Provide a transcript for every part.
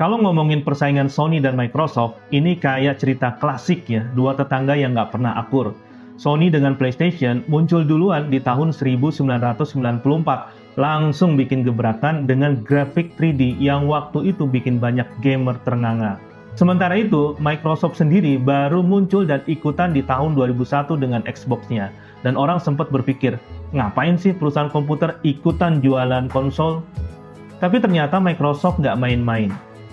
Kalau ngomongin persaingan Sony dan Microsoft, ini kayak cerita klasik ya, dua tetangga yang nggak pernah akur. Sony dengan PlayStation muncul duluan di tahun 1994, langsung bikin gebrakan dengan grafik 3D yang waktu itu bikin banyak gamer ternganga. Sementara itu, Microsoft sendiri baru muncul dan ikutan di tahun 2001 dengan Xbox-nya. Dan orang sempat berpikir, ngapain sih perusahaan komputer ikutan jualan konsol? Tapi ternyata Microsoft nggak main-main.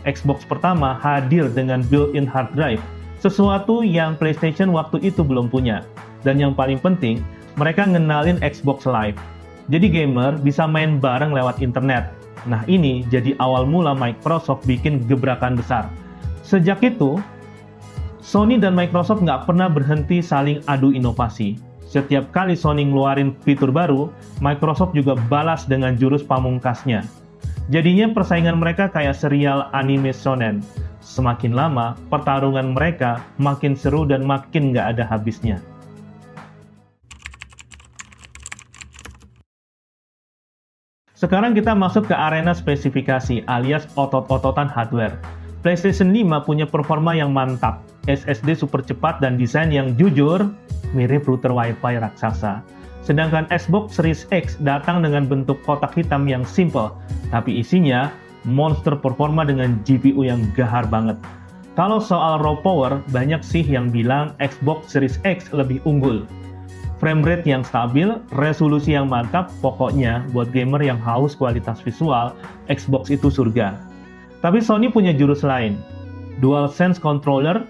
Xbox pertama hadir dengan built-in hard drive, sesuatu yang PlayStation waktu itu belum punya. Dan yang paling penting, mereka ngenalin Xbox Live. Jadi gamer bisa main bareng lewat internet. Nah ini jadi awal mula Microsoft bikin gebrakan besar. Sejak itu, Sony dan Microsoft nggak pernah berhenti saling adu inovasi. Setiap kali Sony ngeluarin fitur baru, Microsoft juga balas dengan jurus pamungkasnya. Jadinya persaingan mereka kayak serial anime shonen. Semakin lama, pertarungan mereka makin seru dan makin nggak ada habisnya. Sekarang kita masuk ke arena spesifikasi alias otot-ototan hardware. PlayStation 5 punya performa yang mantap, SSD super cepat dan desain yang jujur mirip router Wi-Fi raksasa. Sedangkan Xbox Series X datang dengan bentuk kotak hitam yang simple, tapi isinya monster performa dengan GPU yang gahar banget. Kalau soal raw power, banyak sih yang bilang Xbox Series X lebih unggul. Frame rate yang stabil, resolusi yang mantap, pokoknya buat gamer yang haus kualitas visual, Xbox itu surga. Tapi Sony punya jurus lain. DualSense controller,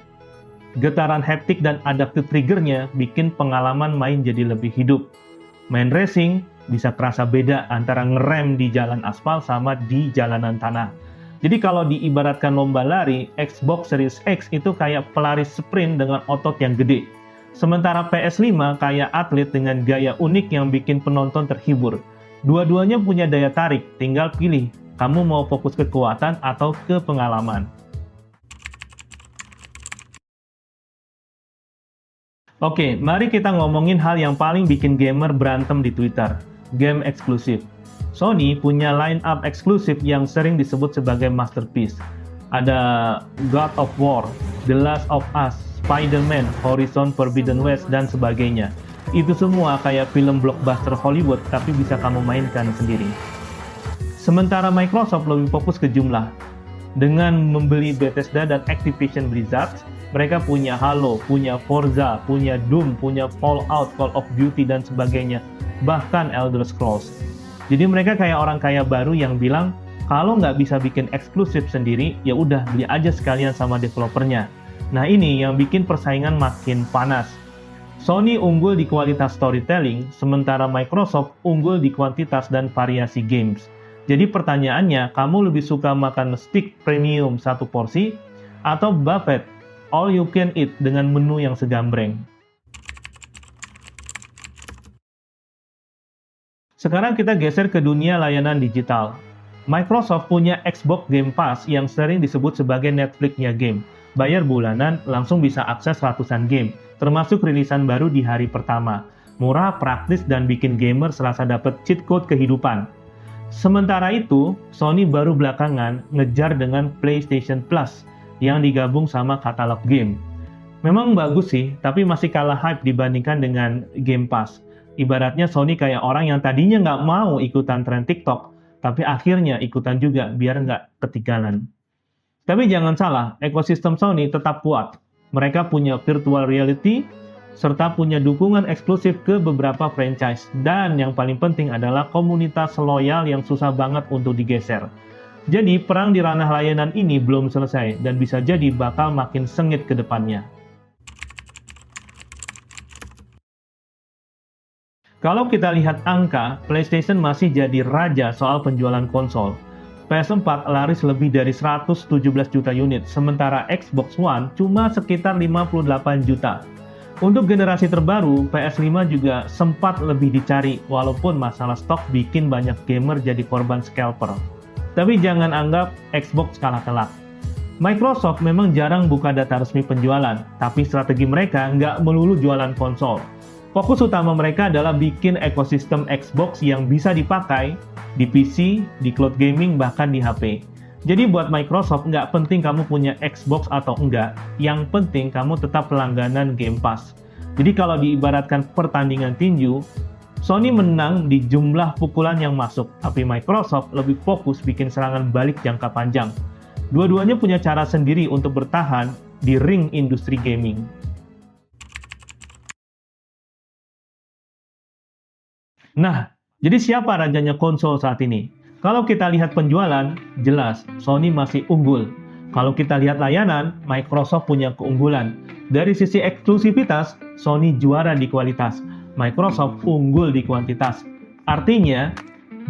getaran haptik dan adaptive triggernya bikin pengalaman main jadi lebih hidup. Main racing bisa kerasa beda antara ngerem di jalan aspal sama di jalanan tanah. Jadi kalau diibaratkan lomba lari, Xbox Series X itu kayak pelari sprint dengan otot yang gede. Sementara PS5 kayak atlet dengan gaya unik yang bikin penonton terhibur. Dua-duanya punya daya tarik, tinggal pilih kamu mau fokus ke kekuatan atau ke pengalaman. Oke, mari kita ngomongin hal yang paling bikin gamer berantem di Twitter, game eksklusif. Sony punya line-up eksklusif yang sering disebut sebagai masterpiece. Ada God of War, The Last of Us, Spider-Man, Horizon Forbidden West, dan sebagainya. Itu semua kayak film blockbuster Hollywood, tapi bisa kamu mainkan sendiri. Sementara Microsoft lebih fokus ke jumlah. Dengan membeli Bethesda dan Activision Blizzard, mereka punya Halo, punya Forza, punya Doom, punya Fallout, Call of Duty, dan sebagainya. Bahkan Elder Scrolls. Jadi mereka kayak orang kaya baru yang bilang, kalau nggak bisa bikin eksklusif sendiri, ya udah beli aja sekalian sama developernya. Nah ini yang bikin persaingan makin panas. Sony unggul di kualitas storytelling, sementara Microsoft unggul di kuantitas dan variasi games. Jadi pertanyaannya, kamu lebih suka makan steak premium satu porsi, atau buffet all you can eat dengan menu yang segambreng? Sekarang kita geser ke dunia layanan digital. Microsoft punya Xbox Game Pass yang sering disebut sebagai Netflix-nya game. Bayar bulanan, langsung bisa akses ratusan game, termasuk rilisan baru di hari pertama. Murah, praktis, dan bikin gamer serasa dapet cheat code kehidupan. Sementara itu, Sony baru belakangan ngejar dengan PlayStation Plus yang digabung sama katalog game. Memang bagus sih, tapi masih kalah hype dibandingkan dengan Game Pass. Ibaratnya Sony kayak orang yang tadinya nggak mau ikutan tren TikTok, tapi akhirnya ikutan juga biar nggak ketinggalan. Tapi jangan salah, ekosistem Sony tetap kuat. Mereka punya virtual reality, serta punya dukungan eksklusif ke beberapa franchise. Dan yang paling penting adalah komunitas loyal yang susah banget untuk digeser. Jadi perang di ranah layanan ini belum selesai dan bisa jadi bakal makin sengit ke depannya. Kalau kita lihat angka, PlayStation masih jadi raja soal penjualan konsol. PS4 laris lebih dari 117 juta unit, sementara Xbox One cuma sekitar 58 juta. Untuk generasi terbaru, PS5 juga sempat lebih dicari, walaupun masalah stok bikin banyak gamer jadi korban scalper. Tapi jangan anggap Xbox kalah telak. Microsoft memang jarang buka data resmi penjualan, tapi strategi mereka nggak melulu jualan konsol. Fokus utama mereka adalah bikin ekosistem Xbox yang bisa dipakai di PC, di cloud gaming, bahkan di HP. Jadi buat Microsoft, nggak penting kamu punya Xbox atau enggak, yang penting kamu tetap langganan Game Pass. Jadi kalau diibaratkan pertandingan tinju, Sony menang di jumlah pukulan yang masuk, tapi Microsoft lebih fokus bikin serangan balik jangka panjang. Dua-duanya punya cara sendiri untuk bertahan di ring industri gaming. Nah, jadi siapa rajanya konsol saat ini? Kalau kita lihat penjualan, jelas Sony masih unggul. Kalau kita lihat layanan, Microsoft punya keunggulan. Dari sisi eksklusivitas, Sony juara di kualitas. Microsoft unggul di kuantitas. Artinya,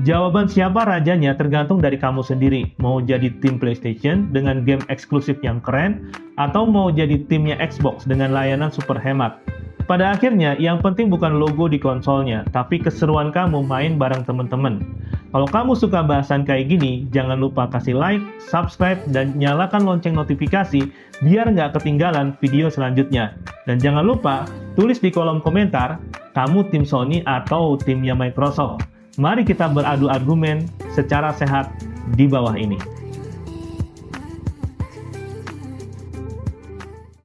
jawaban siapa rajanya tergantung dari kamu sendiri. Mau jadi tim PlayStation dengan game eksklusif yang keren, atau mau jadi timnya Xbox dengan layanan super hemat. Pada akhirnya, yang penting bukan logo di konsolnya, tapi keseruan kamu main bareng teman-teman. Kalau kamu suka bahasan kayak gini, jangan lupa kasih like, subscribe, dan nyalakan lonceng notifikasi biar nggak ketinggalan video selanjutnya. Dan jangan lupa tulis di kolom komentar, kamu tim Sony atau timnya Microsoft. Mari kita beradu argumen secara sehat di bawah ini.